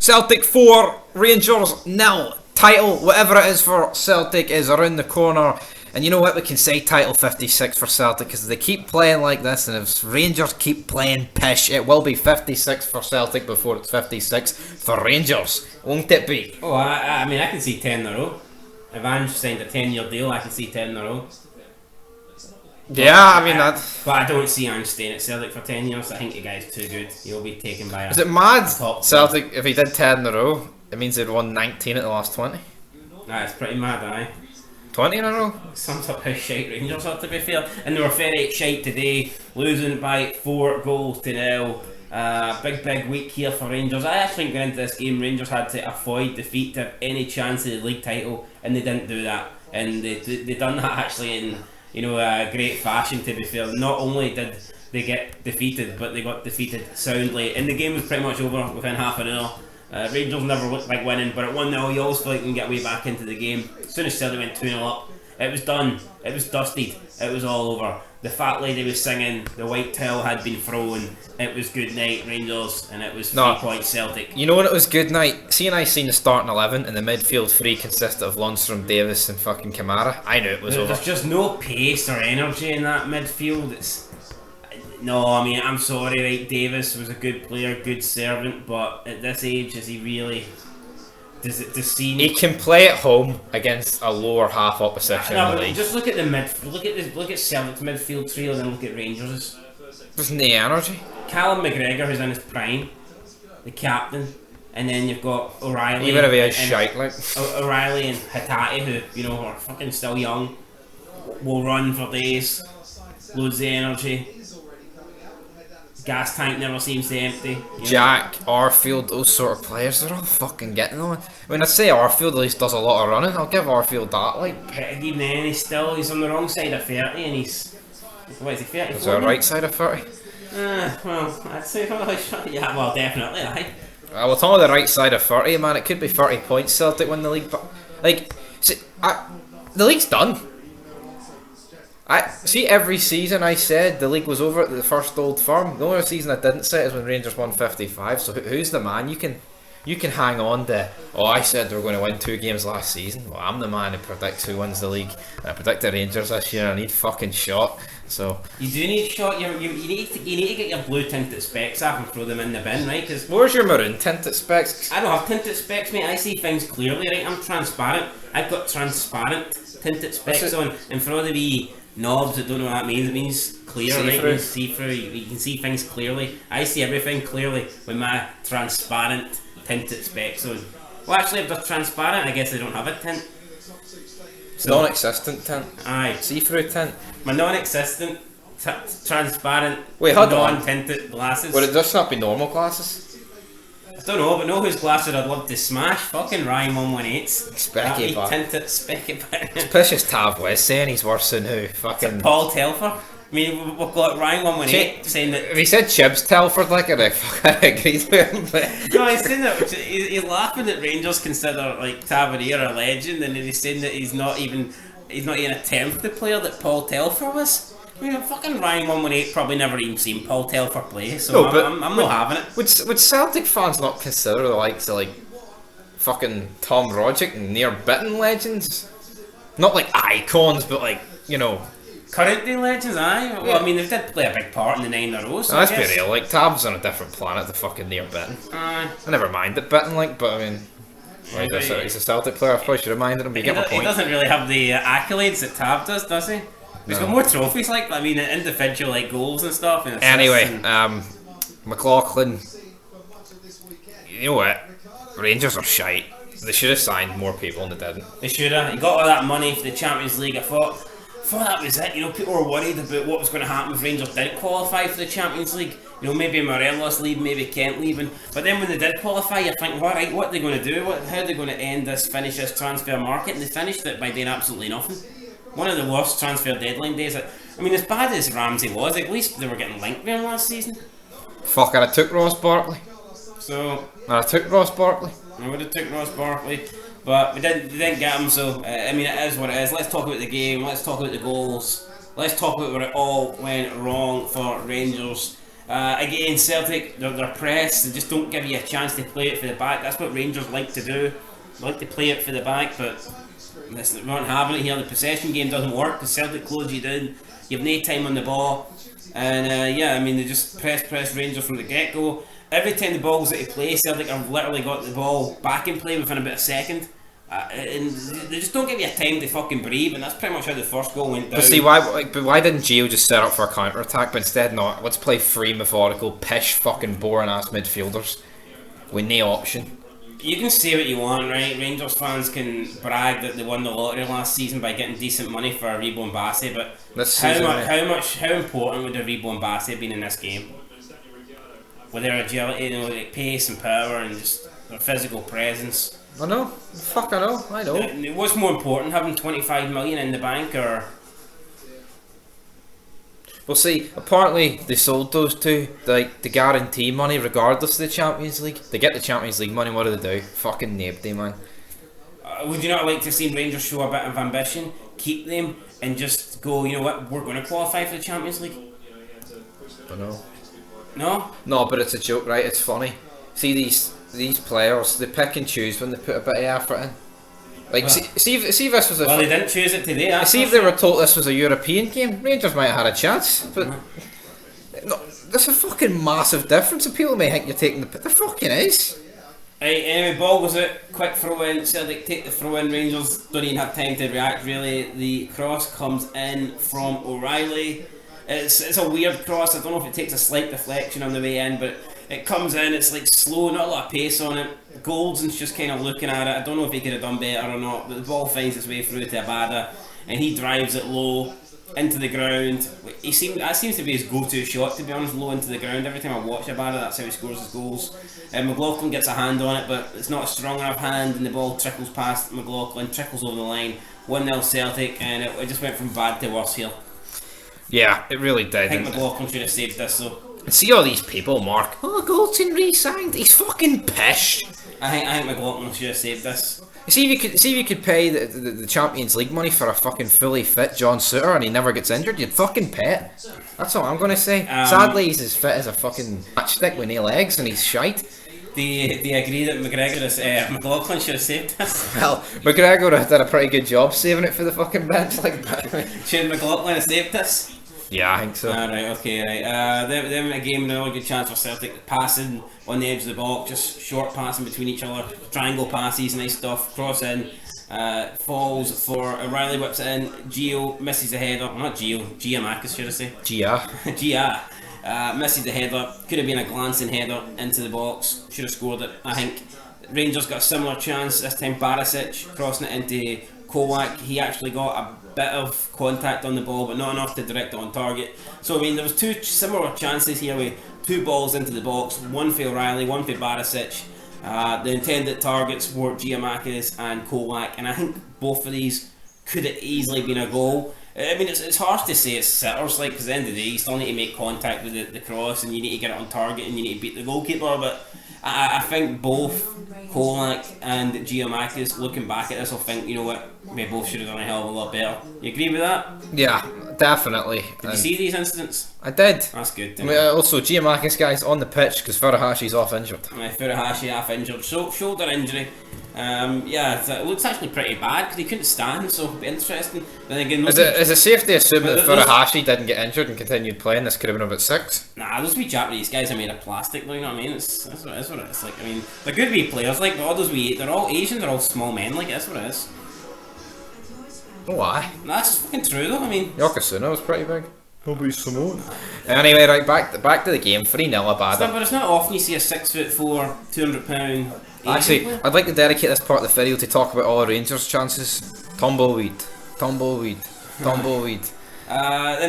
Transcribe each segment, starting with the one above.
Celtic 4, Rangers 0. Title, whatever it is for Celtic, is around the corner. And you know what, we can say title 56 for Celtic, because they keep playing like this, and if Rangers keep playing pish, it will be 56 for Celtic before it's 56 for Rangers, won't it be? Oh, I mean, I can see 10 in a row. If Ange signed a 10-year deal, I can see 10 in a row. Yeah, I mean that. But I don't see Ange staying at Celtic for 10 years. I think the guy's too good. He'll be taken by Is it mad? top Celtic, if he did 10 in a row, it means they'd won 19 at the last 20. That's pretty mad, aye. 20 in a row? Sums up how shite Rangers are, to be fair. And they were very shite today, losing by 4-0. Big week here for Rangers. I actually think going into this game, Rangers had to avoid defeat to have any chance of the league title, and they didn't do that. And they done that actually in great fashion, to be fair. Not only did they get defeated, but they got defeated soundly. And the game was pretty much over within half an hour. Rangers never looked like winning, but at 1-0 you always feel like you can get way back into the game. As soon as Celtic went 2-0 up, it was done. It was dusted. It was all over. The fat lady was singing, the white towel had been thrown, it was good night Rangers, and it was 3 points Celtic. You know when it was good night? See, and I seen the starting 11 and the midfield three consisted of Lundstrom, Davis and fucking Kamara. I knew it was over. There's just no pace or energy in that midfield. No, I mean, I'm sorry, right, Davis was a good player, good servant, but at this age, is he really... He can play at home against a lower half opposition in the league. Just look at the midfield. Look at Celtic's midfield trio, and then look at Rangers'. There's no energy. Callum McGregor, who's in his prime, the captain, and then you've got O'Reilly. Even if he is shite, like O'Reilly and Hatate, who are fucking still young, will run for days, loads of energy. Gas tank never seems to empty. Jack, Arfield, those sort of players, they're all fucking getting on. When I say Arfield at least does a lot of running, I'll give Arfield that, like. But even then, he's on the wrong side of 30, and he's... What is he, 34? Is he right side of 30? Well, I'd say, yeah, well, definitely, aye. Well, it's on the right side of 30, man. It could be 30 points Celtic win the league, but, like, see, the league's done. See, every season I said the league was over at the first Old Firm. The only season I didn't say is when Rangers won 55. So who's the man? You can hang on to, I said they were going to win 2 games last season. Well, I'm the man who predicts who wins the league. And I predict the Rangers this year. I need fucking shot. So you do need shot. You need to get your blue tinted specs off and throw them in the bin, right? Because where's your maroon tinted specs? I don't have tinted specs, mate. I see things clearly, right? I'm transparent. I've got transparent tinted specs on, and for all the wee knobs that don't know what that means, it means clear, right? It means see-through. You can see things clearly. I see everything clearly with my transparent tinted specs on. Well, actually, if they're transparent, I guess they don't have a tint. So, non-existent tint. Aye. See-through tint. My non-existent, transparent, non-tinted glasses. Would it just not be normal glasses? I don't know, but know whose glasses I'd love to smash? Fucking Ryan 118's. Specky back. Tinted specky back. It's precious Tav West saying he's worse than who? Fucking Paul Telfer. I mean, we've got Ryan 118 saying that... If he said Chibs Telford, like, I fucking agreed with him. No, he's saying that... He's laughing that Rangers consider, like, Tavernier a legend, and then he's saying that he's not even a 10th the player that Paul Telfer was. I mean, fucking Ryan 118 probably never even seen Paul Telfer play, so no, I'm not having it. Would Celtic fans not consider the likes of, like, fucking Tom Rogic and Near Bitten legends? Not like icons, but like, current day legends, aye. Well, I mean, they did play a big part in the 9 in a row, so let's be real, like, Tab's on a different planet to fucking Near Bitten. I never minded Bitten, like, but I mean... he's a Celtic player, I probably should have minded him, but you get my point. He doesn't really have the accolades that Tab does he? He's got more trophies, like, I mean, individual, like, goals and stuff. And anyway, McLaughlin, you know what? Rangers are shite. They should have signed more people and they didn't. They should have. He got all that money for the Champions League. I thought that was it. People were worried about what was going to happen if Rangers didn't qualify for the Champions League. Maybe Morelos leaving, maybe Kent leaving. But then when they did qualify, you're thinking, alright, what are they going to do? How are they going to finish this transfer market? And they finished it by doing absolutely nothing. One of the worst transfer deadline days. I mean, as bad as Ramsey was, at least they were getting linked with him last season. Fuck, and I took Ross Barkley. I took Ross Barkley. I would have took Ross Barkley, but we didn't get him, so, I mean, it is what it is. Let's talk about the game, let's talk about the goals, let's talk about where it all went wrong for Rangers. Again, Celtic, they're pressed, they just don't give you a chance to play it for the back. That's what Rangers like to do. They like to play it for the back, but we're not having it here. The possession game doesn't work because Celtic close you down. You have no time on the ball. And they just press Rangers from the get-go. Every time the ball's out of play, Celtic have literally got the ball back in play within about a second. And they just don't give you a time to fucking breathe, and that's pretty much how the first goal went down. But see, why didn't Gio just set up for a counter-attack, but instead not? Let's play three methodical, pish, fucking boring-ass midfielders with no option. You can say what you want, right? Rangers fans can brag that they won the lottery last season by getting decent money for Aribo and Bassey, but how important would Aribo and Bassey have been in this game? With their agility, like pace and power and just their physical presence. I know. I know. What's more important, having 25 million in the bank or... Well, see, apparently they sold those two, the guarantee money regardless of the Champions League. They get the Champions League money, what do they do? Fucking nabbed them, man. Would you not like to see Rangers show a bit of ambition, keep them, and just go, you know what, we're going to qualify for the Champions League? I know. No? No, but it's a joke, right? It's funny. See these players, they pick and choose when they put a bit of effort in. Like, see if this was a... Well, they didn't choose it today. See if they were told this was a European game, Rangers might have had a chance. But no, there's a fucking massive difference. And people may think you're taking the fucking is. Right, anyway, ball goes out, quick throw in. Celtic take the throw in. Rangers don't even have time to react. Really, the cross comes in from O'Reilly. It's a weird cross. I don't know if it takes a slight deflection on the way in, but it comes in. It's like slow, not a lot of pace on it. Goldson's just kind of looking at it. I don't know if he could have done better or not, but the ball finds its way through to Abada, and he drives it low into the ground. That seems to be his go-to shot, to be honest, low into the ground. Every time I watch Abada, that's how he scores his goals. McLaughlin gets a hand on it, but it's not a strong enough hand, and the ball trickles past McLaughlin, trickles over the line. 1-0 Celtic, and it just went from bad to worse here. Yeah, it really did. I think McLaughlin should have saved this, though. See all these people, Mark. Oh, Goldson re-signed. He's fucking pissed. I think McLaughlin should have saved this. See if you could pay the Champions League money for a fucking fully fit John Suter and he never gets injured, you'd fucking pay it. That's all I'm gonna say. Sadly, he's as fit as a fucking matchstick with no legs and he's shite. Do you agree that McLaughlin should have saved this? Well, McGregor did a pretty good job saving it for the fucking bench. Should McLaughlin have saved this? Yeah, I think so. Right, okay, right. Them again, a really good chance for Celtic. Passing on the edge of the box, just short passing between each other, triangle passes, nice stuff. Cross in, falls for O'Reilly, whips it in. Gio misses the header. Not Gio, Giamakis, should I say? Gia misses the header. Could have been a glancing header into the box. Should have scored it, I think. Rangers got a similar chance this time. Barisic crossing it into Kowak. He actually got a bit of contact on the ball, but not enough to direct it on target. So I mean, there was two similar chances here with two balls into the box, one for O'Reilly, one for Barisic. The intended targets were Giamakis and Kowak, and I think both of these could have easily been a goal. I mean, it's harsh to say it's sitters, like, because at the end of the day, you still need to make contact with the cross, and you need to get it on target, and you need to beat the goalkeeper. But I think both Kowak and Giamakis, looking back at this, will think, you know what, we both should have done a hell of a lot better. You agree with that? Yeah, definitely. Did you see these incidents? I did. That's good. Also, Giamakis, guys, on the pitch because Furahashi's off injured. Furuhashi half injured, shoulder injury. It looks actually pretty bad because he couldn't stand, so it'll be interesting. Then again, is it safe to assume that Furuhashi didn't get injured and continued playing? This could have been about 6. Nah, those wee Japanese guys are made of plastic, you know what I mean? That's what it is. Like, I mean, they're good wee players, like, but all those they're all Asian, they're all small men, like, that's what it is. Why? That's fucking true, though, I mean. Yokozuna was pretty big. Nobody's Samoan. Anyway, right, back to the game. 3-0 Abada. But it's not often you see a 6'4", £200 Actually, I'd like to dedicate this part of the video to talk about all Rangers' chances. Tumbleweed. Then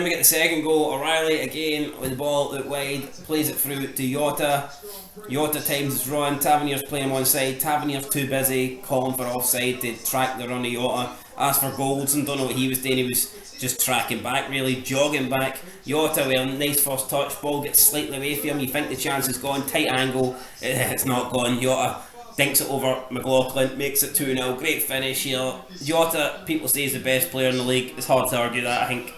we get the second goal. O'Reilly again with the ball out wide, plays it through to Jota. Jota times his run. Tavernier's playing one side. Tavernier's too busy calling for offside to track the run of Jota. As for Goldson, don't know what he was doing. He was just tracking back, really jogging back. Jota with a nice first touch. Ball gets slightly away from him. You think the chance is gone. Tight angle. It's not gone. Jota dinks it over McLaughlin, makes it 2-0. Great finish here. Jota, people say he's the best player in the league. It's hard to argue that, I think.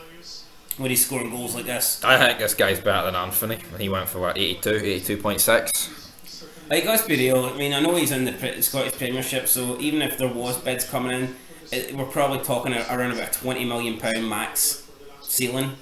when he's scoring goals like this. I think this guy's better than Anthony. He went for what, 82.6. Like, let's be real. I mean, I know he's in the Scottish Premiership, so even if there was bids coming in, we're probably talking around about a £20 million max ceiling.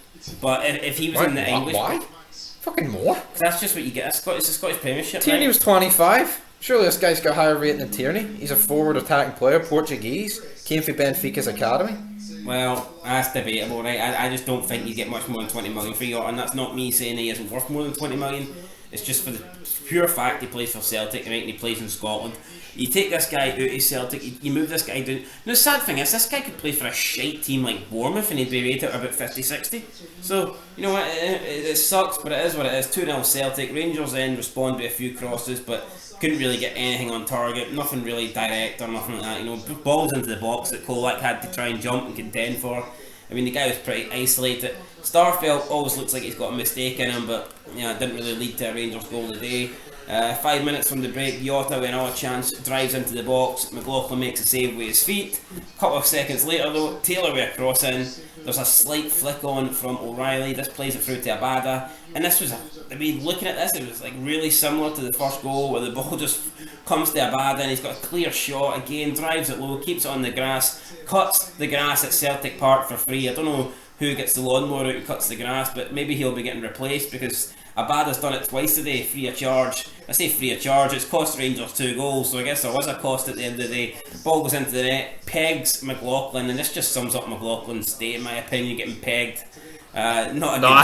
But if he was in the English, why? Fucking more. That's just what you get. It's the Scottish Premiership. Tierney right? was 25. Surely this guy's got a higher rating than Tierney. He's a forward attacking player, Portuguese, came from Benfica's academy. Well, that's debatable, right? I just don't think you get much more than 20 million for you, and that's not me saying he isn't worth more than 20 million. It's just for the pure fact he plays for Celtic, right, and he plays in Scotland. You take this guy out of Celtic, you move this guy down. The sad thing is, this guy could play for a shite team like Bournemouth and he'd be rated at about 50-60. So, you know what, it sucks, but it is what it is. 2-0 Celtic. Rangers then respond with a few crosses, but couldn't really get anything on target. Nothing really direct or nothing like that. You know, balls into the box that Kolak had to try and jump and contend for. I mean, the guy was pretty isolated. Starfelt always looks like he's got a mistake in him, but it didn't really lead to a Rangers goal today. 5 minutes from the break, Jota with another chance, drives into the box. McLaughlin makes a save with his feet. A couple of seconds later though, Taylor with a cross in. There's a slight flick on from O'Reilly. This plays it through to Abada. And this was, looking at this, it was like really similar to the first goal where the ball just comes to Abada and he's got a clear shot. Again, drives it low, keeps it on the grass, cuts the grass at Celtic Park for free. I don't know who gets the lawnmower out and cuts the grass, but maybe he'll be getting replaced because Abada's done it twice today, free of charge. I say free of charge, it's cost Rangers 2 goals, so I guess there was a cost at the end of the day. Ball goes into the net, pegs McLaughlin, and this just sums up McLaughlin's day, in my opinion, getting pegged. I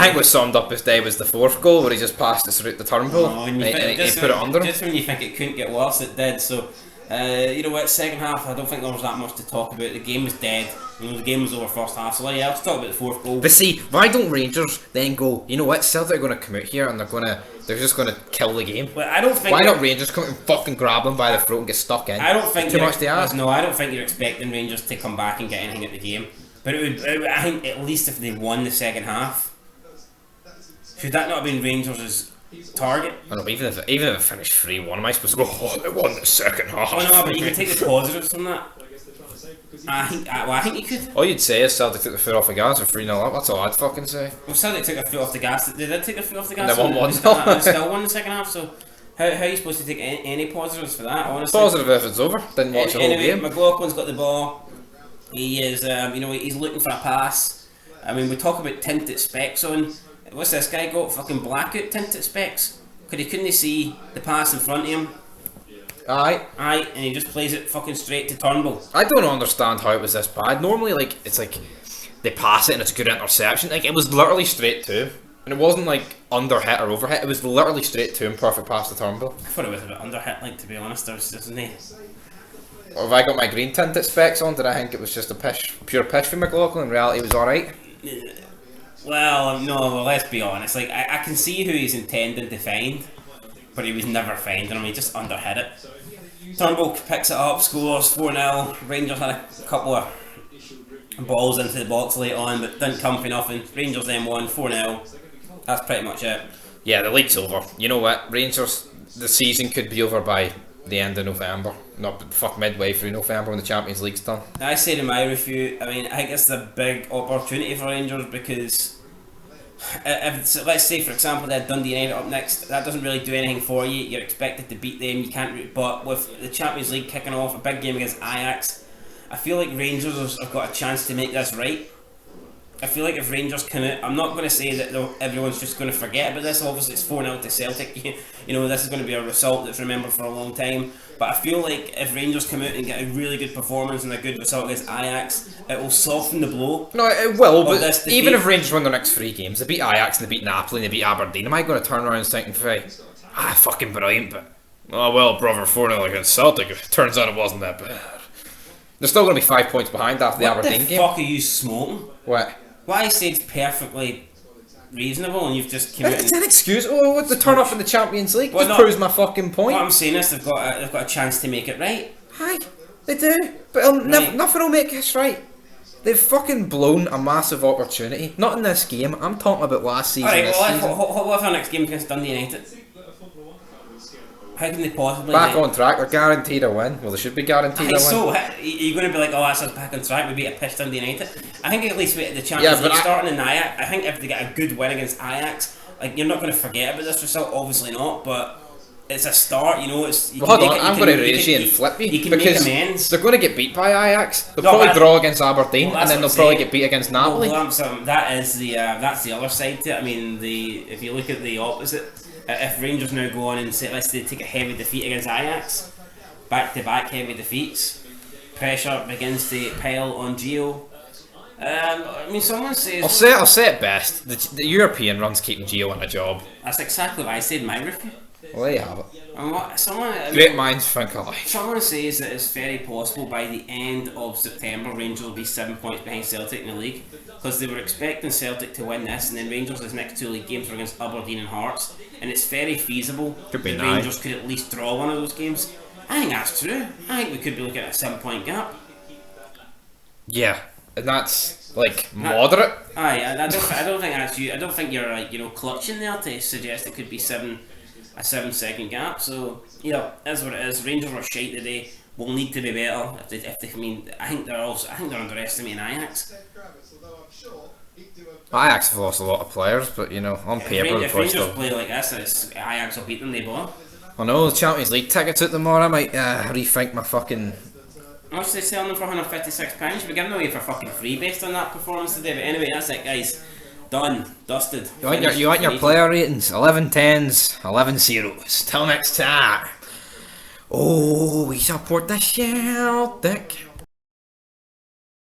think what summed up his day was the fourth goal where he just passed it through the turnbuckle and he put it under him. Just when you think it couldn't get worse, it did. So, you know what, second half, I don't think there was that much to talk about. The game was dead. The game was over first half, so yeah, let's talk about the fourth goal. But see, why don't Rangers then go, you know what, Celtic are going to come out here and they're just going to kill the game? But I don't think. Why not Rangers come out and fucking grab them by the throat and get stuck in? I don't think too much to ask. No, I don't think you're expecting Rangers to come back and get anything at the game. But I think at least if they won the second half, should that not have been Rangers' target? I know, but even if it finished 3-1, am I supposed to go, oh, they won the second half? Oh no, but you can take the positives from that. I think you could. All you'd say is Celtic took the foot off the gas or 3-0 up, that's all I'd fucking say. Well, Celtic took their foot off the gas. They did take their foot off the gas. And they won 1-0. And still won the second half, so how are you supposed to take any positives for that, honestly? Positive if it's over, didn't watch the whole game. McLaughlin's got the ball. He is, he's looking for a pass. I mean, we talk about tinted specs on. What's this guy got? Fucking blackout tinted specs? Because he couldn't see the pass in front of him. Aye, and he just plays it fucking straight to Turnbull. I don't understand how it was this bad. Normally, it's like they pass it and it's a good interception. Like, it was literally straight to him. And it wasn't like under hit or over hit. It was literally straight to him, perfect pass to Turnbull. I thought it was a bit under hit, like, to be honest. Isn't he? Or have I got my green tinted specs on? Did I think it was just a pure pitch for McLaughlin? In reality, it was alright. Well, no, let's be honest. Like, I can see who he's intending to find, but he was never finding him. He just underhit it. Turnbull picks it up, scores 4-0. Rangers had a couple of balls into the box late on, but didn't come for nothing. Rangers then won 4-0. That's pretty much it. Yeah, the league's over. You know what? Rangers, the season could be over by the end of November. Not midway through November when the Champions League's done. I said in my review, I think it's a big opportunity for Rangers because let's say for example they had Dundee United up next, that doesn't really do anything for you. You're expected to beat them, you can't. But with the Champions League kicking off, a big game against Ajax, I feel like Rangers have got a chance to make this right. I feel like if Rangers come out, I'm not going to say that everyone's just going to forget about this. Obviously it's 4-0 to Celtic. You know, this is going to be a result that's remembered for a long time. But I feel like if Rangers come out and get a really good performance and a good result against Ajax, it will soften the blow. No, it will, but even if Rangers win their next 3 games, they beat Ajax and they beat Napoli and they beat Aberdeen, am I going to turn around and think, fucking brilliant, but oh well, brother, 4-0 against Celtic, it turns out it wasn't that bad. They're still going to be 5 points behind after the Aberdeen game. What the fuck are you smoking? What? Why say it's perfectly reasonable and you've just come out It's an excuse. Oh, what's the turn off in the Champions League? This proves my fucking point. What I'm saying is they've got a chance to make it right. Aye, they do. But nothing will make this right. They've fucking blown a massive opportunity. Not in this game. I'm talking about last season. Alright, well, what if our next game against Dundee United? can they possibly back on track? They're guaranteed a win. Well, they should be guaranteed a win. So you're going to be like, oh, that's us back on track. We beat a pissed Dundee United. I think at least with the Champions League starting in Ajax, I think if they get a good win against Ajax, like you're not going to forget about this result. Obviously not, but it's a start. You know, it's. You hold on, I'm going to raise you and flip you because they're going to get beat by Ajax. They'll probably draw against Aberdeen, and then they'll probably get beat against Napoli. That is that's the other side to it. I mean, if you look at the opposite, if Rangers now go on and say, let's say, take a heavy defeat against Ajax, back-to-back heavy defeats, pressure begins to pile on Gio. I mean, someone says... I'll say it best. The European run's keeping Gio in a job. That's exactly what I said in my review. Well, there you have it. And great minds think alike. Someone says that it's very possible by the end of September Rangers will be 7 points behind Celtic in the league, because they were expecting Celtic to win this, and then Rangers' next 2 league games were against Aberdeen and Hearts, and it's very feasible that Rangers could at least draw one of those games. I think that's true. I think we could be looking at a 7-point gap. Yeah, and that's like moderate. I don't think that's you. I don't think you're like clutching there to suggest it could be a 7-second gap. So that's what it is. Rangers were shite today. Will need to be better. I think they're underestimating Ajax. Ajax have lost a lot of players, but on paper, if Rangers play like this, Ajax will beat them. They will. I know the Champions League tickets out tomorrow. I might rethink my fucking. How much are they selling them for? £156. We're giving away for fucking free based on that performance today. But anyway, that's it, guys. Done, dusted. You want your player ratings? 11 10s, 11 zeros. Till next time. Oh, we support the Celtic.